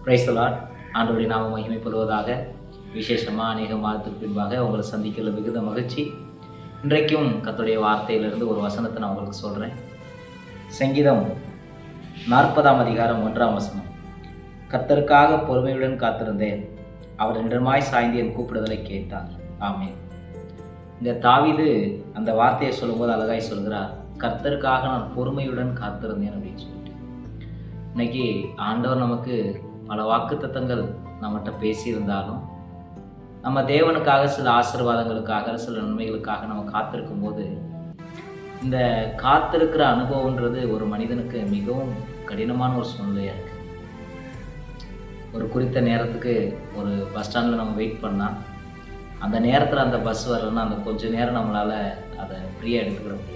Praise the Lord. ஆண்டவருடைய நாமம் மகிமைப்படுவதாக. விசேஷமாக அநேக மாதத்துக்கு பின்பாக உங்களை சந்திக்கல மிகுந்த மகிழ்ச்சி. இன்றைக்கும் கர்த்தருடைய வார்த்தையிலிருந்து ஒரு வசனத்தை நான் உங்களுக்கு சொல்கிறேன். சங்கீதம் 40ஆம் அதிகாரம் 1ஆம் வசனம். கர்த்தருக்காக பொறுமையுடன் காத்திருந்தேன், அவர் நின்றமாய் சாய்ந்து என் கூப்பிடுதலை கேட்டார். ஆமென். இந்த தாவீது அந்த வார்த்தையை சொல்லும்போது அழகாய் சொல்கிறார், கர்த்தருக்காக நான் பொறுமையுடன் காத்திருந்தேன் அப்படின்னு சொல்லிட்டு. இன்னைக்கு ஆண்டவர் நமக்கு பல வாக்குத்தத்தங்கள் நம்மகிட்ட பேசியிருந்தாலும், நம்ம தேவனுக்காக சில ஆசீர்வாதங்களுக்காக சில நன்மைகளுக்காக நம்ம காத்திருக்கும் போது, இந்த காத்திருக்கிற அனுபவம்ன்றது ஒரு மனிதனுக்கு மிகவும் கடினமான ஒரு சூழ்நிலையாக இருக்குது. ஒரு குறித்த நேரத்துக்கு ஒரு பஸ் ஸ்டாண்டில் நம்ம வெயிட் பண்ணால், அந்த நேரத்தில் அந்த பஸ் வரலன்னா அந்த கொஞ்ச நேரம் நம்மளால் அதை ஃப்ரீயாக எடுத்துக்கிட முடியாது.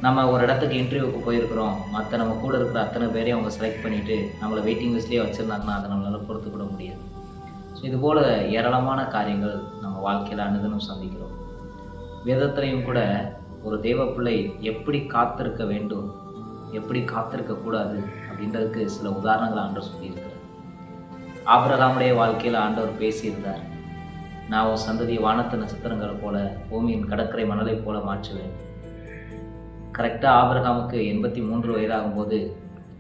நம்ம ஒரு இடத்துக்கு இன்டர்வியூக்கு போயிருக்கிறோம், மற்ற நம்ம கூட இருக்கிற அத்தனை பேரையும் அவங்க செலக்ட் பண்ணிவிட்டு நம்மளை வெயிட்டிங் லிஸ்ட்லேயே வச்சுருந்தாங்கன்னா அதை நம்மளால் பொறுத்துக்கூட முடியாது. ஸோ இதுபோல் ஏராளமான காரியங்கள் நம்ம வாழ்க்கையில் அனுதினம் சந்திக்கிறோம். வேதத்திலையும் கூட ஒரு தேவ பிள்ளை எப்படி காத்திருக்க வேண்டும், எப்படி காத்திருக்கக்கூடாது அப்படின்றதுக்கு சில உதாரணங்கள் ஆண்டவர் சொல்லியிருக்கிறார். ஆபிரகாமுடைய வாழ்க்கையில் ஆண்டவர் பேசியிருந்தார், நான் உன் சந்ததியை வானத்து நட்சத்திரங்களை போல பூமியின் கடற்கரை மணலை போல மாற்றுவேன். கரெக்டாக ஆபிரகாமுக்கு 83 வயதாகும்போது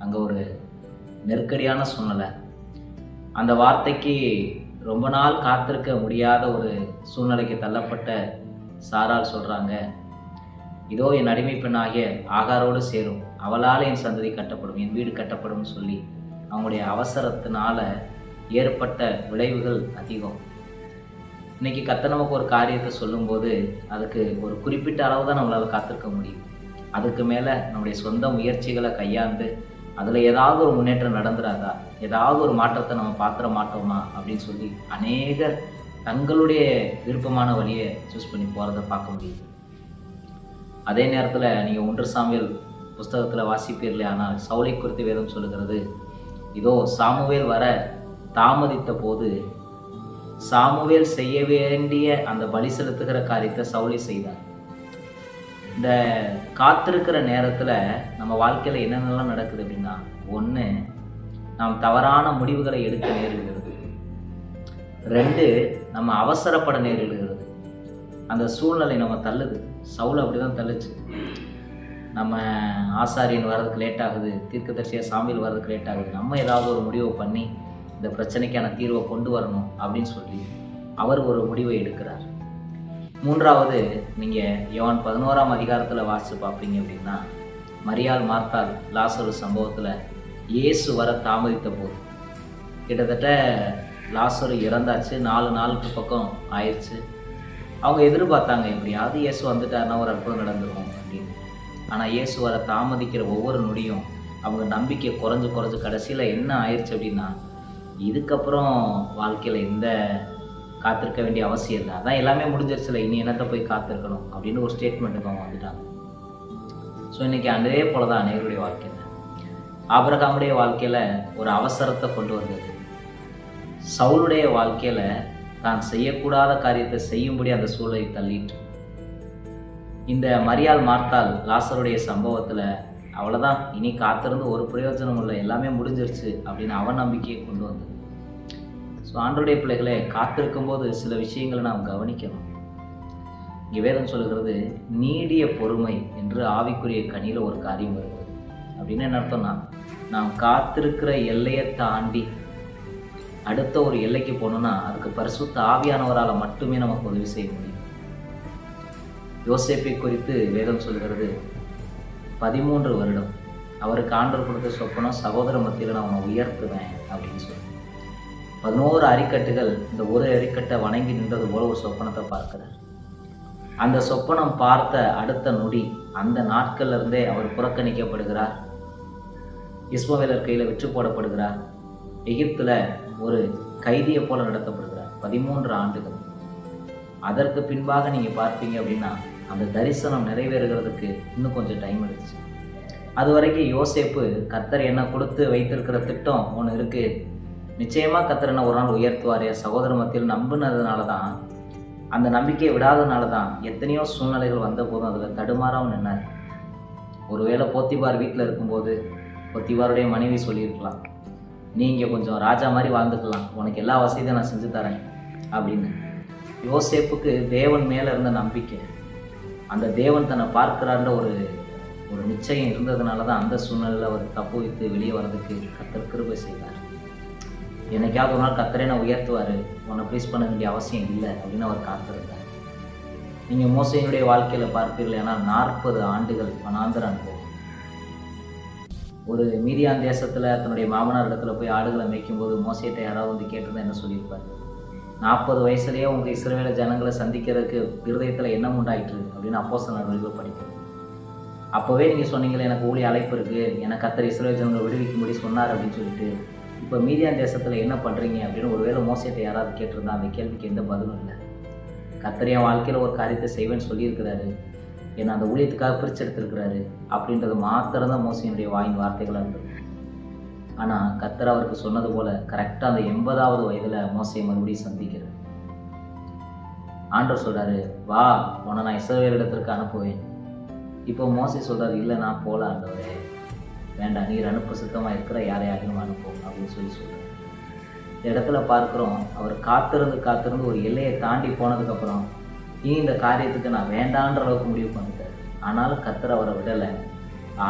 அங்கே ஒரு நெருக்கடியான சூழ்நிலை. அந்த வார்த்தைக்கு ரொம்ப நாள் காத்திருக்க முடியாத ஒரு சூழ்நிலைக்கு தள்ளப்பட்ட சாரால் சொல்கிறாங்க, இதோ என் அடிமை பெண்ணாகிய ஆகாரோடு சேரும், அவளால் என் சந்ததி கட்டப்படும், என் வீடு கட்டப்படும் சொல்லி அவங்களுடைய அவசரத்தினால ஏற்பட்ட விளைவுகள் அதிகம். இன்றைக்கி கர்த்தர் நமக்கு ஒரு காரியத்தை சொல்லும்போது அதுக்கு ஒரு குறிப்பிட்ட அளவு தான் நம்மளால் காத்திருக்க முடியும். அதுக்கு மேலே நம்முடைய சொந்த முயற்சிகளை கையாண்டு அதில் ஏதாவது ஒரு முன்னேற்றம் நடந்துடாதா, ஏதாவது ஒரு மாற்றத்தை நம்ம பார்த்துட மாட்டோமா அப்படின்னு சொல்லி அநேகர் தங்களுடைய விருப்பமான வழியை சூஸ் பண்ணி போகிறத பார்க்க முடியுது. அதே நேரத்தில் நீங்கள் 1 சாமுவேல் புஸ்தகத்தில் வாசிப்பீர்களே, ஆனால் சவுலை குறித்து வேதம் சொல்லுகிறது, இதோ சாமுவேல் வர தாமதித்த போது சாமுவேல் செய்ய வேண்டிய அந்த பலி செலுத்துகிற காரியத்தை சவுலை செய்தார். இந்த காத்திருக்கிற நேரத்தில் நம்ம வாழ்க்கையில் என்னென்னலாம் நடக்குது அப்படின்னா, ஒன்று, நாம் தவறான முடிவுகளை எடுக்க நேரிடுகிறது. 2, நம்ம அவசரப்பட நேரிடுகிறது. அந்த சூழ்நிலை நம்ம தள்ளுது. சவுல் அப்படி தான் தள்ளுச்சு. நம்ம ஆசாரியன் வர்றதுக்கு லேட் ஆகுது, தீர்க்கதரிசியாக சாமியில் வர்றதுக்கு லேட் ஆகுது, நம்ம ஏதாவது ஒரு முடிவை பண்ணி இந்த பிரச்சனைக்கான தீர்வை கொண்டு வரணும் அப்படின்னு சொல்லி அவர் ஒரு முடிவை எடுக்கிறார். 3வது, நீங்கள் யோவான் 11ஆம் அதிகாரத்தில் வாசித்து பார்ப்பீங்க அப்படின்னா, மரியாள் மார்த்தாள் லாசரு சம்பவத்தில் இயேசு வர தாமதித்த போது கிட்டத்தட்ட லாசரு இறந்தாச்சு, 4 நாளுக்கு பக்கம் ஆயிடுச்சு. அவங்க எதிர்பார்த்தாங்க எப்படியாவது இயேசு வந்துட்டாருன்னா ஒரு அற்புதம் நடந்துடும் அப்படின்னு. ஆனால் இயேசு வர தாமதிக்கிற ஒவ்வொரு நொடியும் அவங்க நம்பிக்கை குறைஞ்சு கடைசியில் என்ன ஆயிடுச்சு அப்படின்னா, இதுக்கப்புறம் வாழ்க்கையில் எந்த காத்திருக்க வேண்டிய அவசியம் இல்லை, அதான் எல்லாமே முடிஞ்சிருச்சுல, இனி என்னத்தை போய் காத்திருக்கணும் அப்படின்னு ஒரு ஸ்டேட்மெண்ட்டுக்கு அவங்க வந்துட்டாங்க. ஸோ இன்றைக்கி அதே போல தான் அநேகருடைய வாழ்க்கையில், ஆபிரகாமுடைய வாழ்க்கையில் ஒரு அவசரத்தை கொண்டு வந்தது. சவுலுடைய வாழ்க்கையில் தான் செய்யக்கூடாத காரியத்தை செய்யும்படி அந்த சூழலை தள்ளிட்டு, இந்த மரியாள் மார்த்தாள் லாசருடைய சம்பவத்தில் அவ்வளோதான், இனி காத்திருந்து ஒரு பிரயோஜனம் இல்லை, எல்லாமே முடிஞ்சிருச்சு அப்படின்னு அவன் நம்பிக்கையை கொண்டு வந்தது. ஸோ ஆண்டவருடைய பிள்ளைகளை காத்திருக்கும் போது சில விஷயங்களை நாம் கவனிக்கணும். இங்கே வேதம் சொல்லுகிறது, நீடிய பொறுமை என்று ஆவிக்குரிய கனியில் ஒரு காரியம் வருகிறது. அப்படின்னு என்ன அர்த்தம்னா, நாம் காத்திருக்கிற எல்லையை தாண்டி அடுத்த ஒரு எல்லைக்கு போகணுன்னா அதுக்கு பரிசுத்த ஆவியானவரால் மட்டுமே நமக்கு உதவி செய்ய முடியும். யோசேப்பை குறித்து வேதம் சொல்லுகிறது, 13 வருடம் அவருக்கு ஆண்டவர் கொடுத்த சொப்பனம், சகோதர மத்தியில் நான் அவனை உயர்த்துவேன் அப்படின்னு சொல்லி 11 அரிக்கட்டுகள் இந்த ஒரு அரிக்கட்டை வணங்கி நின்றது போல ஒரு சொப்பனத்தை பார்க்கிறார். அந்த சொப்பனம் பார்த்த அடுத்த நொடி அந்த நாட்கள்லேருந்தே அவர் புறக்கணிக்கப்படுகிறார், இஸ்மவேலர் கையில் விற்று போடப்படுகிறார், எகிப்தில் ஒரு கைதியை போல நடத்தப்படுகிறார் 13 ஆண்டுகள். அதற்கு பின்பாக நீங்கள் பார்ப்பீங்க அப்படின்னா அந்த தரிசனம் நிறைவேறுகிறதுக்கு இன்னும் கொஞ்சம் டைம் எடுத்துச்சு. அது வரைக்கும் யோசேப்பு, கர்த்தர் என்ன கொடுத்து வைத்திருக்கிற திட்டம் ஒன்று இருக்குது, நிச்சயமாக கர்த்தர் என்ன ஒரு நாள் உயர்த்துவார், சகோதர மத்தியில் நம்பினதுனால தான், அந்த நம்பிக்கையை விடாதனால தான் எத்தனையோ சூழ்நிலைகள் வந்த போதும் அதில் தடுமாறாமல் நின்னார். ஒருவேளை போத்திபார் வீட்டில் இருக்கும்போது போத்திபாருடைய மனைவி சொல்லியிருக்கலாம், நீங்கள் கொஞ்சம் ராஜா மாதிரி வாழ்ந்துக்கலாம், உனக்கு எல்லா வசதியும் நான் செஞ்சு தரேன் அப்படின்னு. யோசேப்புக்கு தேவன் மேலே இருந்த நம்பிக்கை, அந்த தேவன் தன்னை பார்க்கிறான்ற ஒரு நிச்சயம் இருந்ததுனால தான் அந்த சூழ்நிலையில் அவர் தப்பு வைத்து வெளியே வர்றதுக்கு கர்த்தர் கிருபை செய்தார். என்னைக்காவது ஒரு நாள் கர்த்தரே நான் உயர்த்துவார், உன்னை ப்ளீஸ் பண்ண வேண்டிய அவசியம் இல்லை அப்படின்னு அவர் காத்திருந்தார். நீங்கள் மோசேயினுடைய வாழ்க்கையில் பார்ப்பீர்கள், ஏன்னா 40 ஆண்டுகள் வனாந்தர அனுபவம். ஒரு மீதியான் தேசத்தில் தன்னுடைய மாமனார் இடத்துல போய் ஆடுகளை மேய்க்கும்போது மோசேட்ட யாராவது வந்து கேட்டிருந்தா என்ன சொல்லியிருப்பார்? 40 வயசுலேயே உங்கள் இஸ்ரவேல ஜனங்களை சந்திக்கிறதுக்கு இருதயத்தில் எண்ணம் உண்டாயிற்று அப்படின்னு அப்போஸ்தலர் நடவடிக்கைகள் படிக்கும். அப்போவே நீங்கள் சொன்னீங்களே எனக்கு ஊழிய அழைப்பு இருக்குது, எனக்கு கர்த்தர் இஸ்ரவேல் ஜனங்களை விடுவிக்கும்படி சொன்னார் அப்படின்னு சொல்லிட்டு, இப்போ மீதியான் தேசத்தில் என்ன பண்ணுறீங்க அப்படின்னு ஒருவேளை மோசேட்ட யாராவது கேட்டிருந்தா அந்த கேள்விக்கு எந்த பதிலும் இல்லை. கர்த்தர் என் வாழ்க்கையில் ஒரு காரியத்தை செய்வேன்னு சொல்லியிருக்கிறாரு, என்னை அந்த ஊழியத்துக்காக பிரிச்செடுத்திருக்கிறாரு அப்படின்றது மாத்திரம்தான் மோசேயினுடைய வாயின் வார்த்தைகளாக இருந்தது. ஆனால் கர்த்தர் அவருக்கு சொன்னது போல் கரெக்டாக அந்த 80வது வயதில் மோசேயை மறுபடியும் சந்திக்கிறார். ஆண்டவர் சொல்கிறாரு, வா, உன்னை நான் இஸ்ரவேல் இடத்திற்கு அனுப்புவேன். இப்போ மோசே சொல்கிறார், இல்லை நான் போகல ஆண்டவரே, வேண்டாம், நீர் அனுப்ப சுத்தமாக இருக்கிற யாரையாகவும் அனுப்பும் அப்படின்னு சொல்கிறார். இந்த இடத்துல பார்க்குறோம், அவர் காத்திருந்து ஒரு எல்லையை தாண்டி போனதுக்கப்புறம் இனி இந்த காரியத்துக்கு நான் வேண்டான்ற அளவுக்கு முடிவு பண்ணிட்டார். ஆனாலும் கர்த்தர் அவரை விடலை.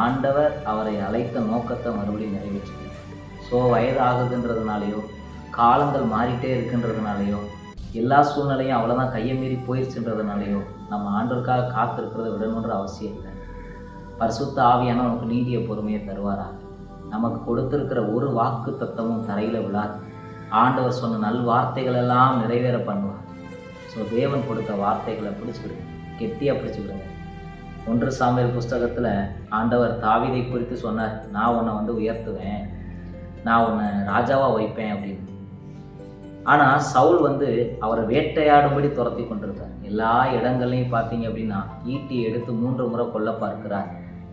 ஆண்டவர் அவரை அழைத்த நோக்கத்தை மறுபடியும் நிறைவேற்றினார். ஸோ வயது ஆகுதுன்றதுனாலையோ காலங்கள் மாறிட்டே இருக்குன்றதுனாலையோ எல்லா சூழ்நிலையும் அவ்வளோதான் கையை மீறி போயிடுச்சுன்றதுனாலையோ நம்ம ஆண்டவருக்காக காத்திருக்கிறத விடணுன்ற அவசியம் இல்லை. பரிசுத்த ஆவியான நமக்கு நீதிய பொறுமையை தருவாராக. நமக்கு கொடுத்திருக்கிற ஒரு வாக்கு தத்தமும் தரையில் விழாது. ஆண்டவர் சொன்ன நல் வார்த்தைகள் எல்லாம் நிறைவேற பண்ணுவார். ஸோ தேவன் கொடுத்த வார்த்தைகளை பிடிச்சிக்கிடுங்க, கெட்டியாக பிடிச்சிக்கிடுங்க. 1 சாமுவேல் புஸ்தகத்தில் ஆண்டவர் தாவீதை குறித்து சொன்னார், நான் உன்னை வந்து உயர்த்துவேன், நான் உன்னை ராஜாவாக வைப்பேன் அப்படின்னு. ஆனால் சவுல் வந்து அவரை வேட்டையாடும்படி துரத்தி கொண்டிருக்கார். எல்லா இடங்கள்லையும் பார்த்தீங்க அப்படின்னா ஈட்டியை எடுத்து 3 முறை கொல்ல பார்க்கிறார்.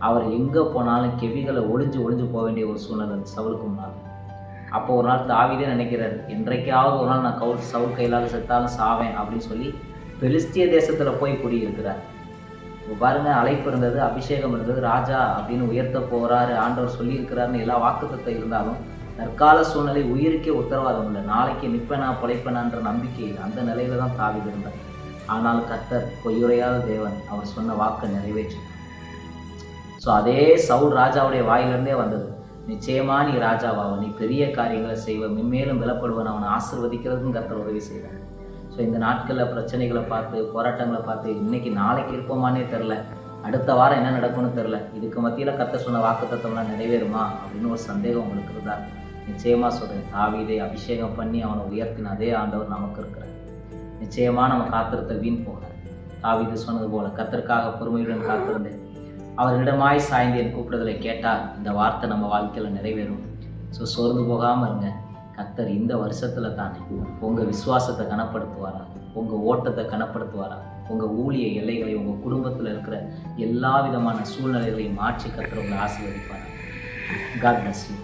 அவர் எங்கே போனாலும் கெவிகளை ஒளிஞ்சு போக வேண்டிய ஒரு சூழ்நிலை சவுலுக்கு முன்னால். அப்போ ஒரு நாள் தாவீதே நினைக்கிறார், என்றைக்காவது ஒரு நாள் நான் சவுல் கையிலாக செத்தாலும் சாவேன் அப்படின்னு சொல்லி பெலிஸ்திய தேசத்தில் போய் குடியிருக்கிறார். இப்போ பாருங்க, அழைப்பு இருந்தது, அபிஷேகம் இருந்தது, ராஜா அப்படின்னு உயர்த்த போகிறாரு, ஆண்டவர் சொல்லியிருக்கிறாருன்னு எல்லா வாக்குத்தத்தம் இருந்தாலும் தற்கால சூழ்நிலை உயிருக்கே உத்தரவாதம் இல்லை. நாளைக்கு நிற்பேனா பிழைப்பேனான்ற நம்பிக்கை இல்லை. அந்த நிலையில தான் தாவீது இருந்தார். ஆனால் கர்த்தர் பொய்யுரையாத தேவன், அவர் சொன்ன வாக்கை நிறைவேற்றினார். ஸோ அதே சவுல் ராஜாவுடைய வாயிலிருந்தே வந்தது, நிச்சயமா நீ ராஜாவாக, நீ பெரிய காரியங்களை செய்வ, மென்மேலும் விலப்படுவன், அவனை ஆசீர்வதிக்கிறதுக்கும் கர்த்தர் உதவி செய்வார். ஸோ இந்த நாட்களில் பிரச்சனைகளை பார்த்து, போராட்டங்களை பார்த்து, இன்னைக்கு நாளைக்கு இருப்போமானே தெரில, அடுத்த வாரம் என்ன நடக்கும்னு தெரில, இதுக்கு மத்தியில் கர்த்தர் சொன்ன வாக்குத்தத்தம்லாம் நிறைவேறுமா அப்படின்னு ஒரு சந்தேகம் உங்களுக்கு இருந்தால் நிச்சயமாக சொல்கிறேன், தாவீதை அபிஷேகம் பண்ணி அவனை உயர்த்தின அதே ஆண்டவர் நமக்கு இருக்கிறார். நிச்சயமாக நம்ம காத்திருத்த வீண் போகாது. தாவீது சொன்னது போல, கர்த்தருக்காக பொறுமையுடன் காத்திருந்தேன், அவரிடமாய் சாய்ந்து என் கூப்பிடுதலை கேட்டால் இந்த வார்த்தை நம்ம வாழ்க்கையில் நிறைவேறும். ஸோ சோர்ந்து போகாமல் இருங்க. கர்த்தர் இந்த வருஷத்தில் தானே உங்கள் விசுவாசத்தை கனப்படுத்துவாரா, உங்கள் ஓட்டத்தை கனப்படுத்துவாரா, உங்கள் ஊழிய எல்லைகளை, உங்கள் குடும்பத்தில் இருக்கிற எல்லா விதமான சூழ்நிலைகளையும் மாற்றி கர்த்தர் உங்களை ஆசீர்வதிப்பாரா. God bless you.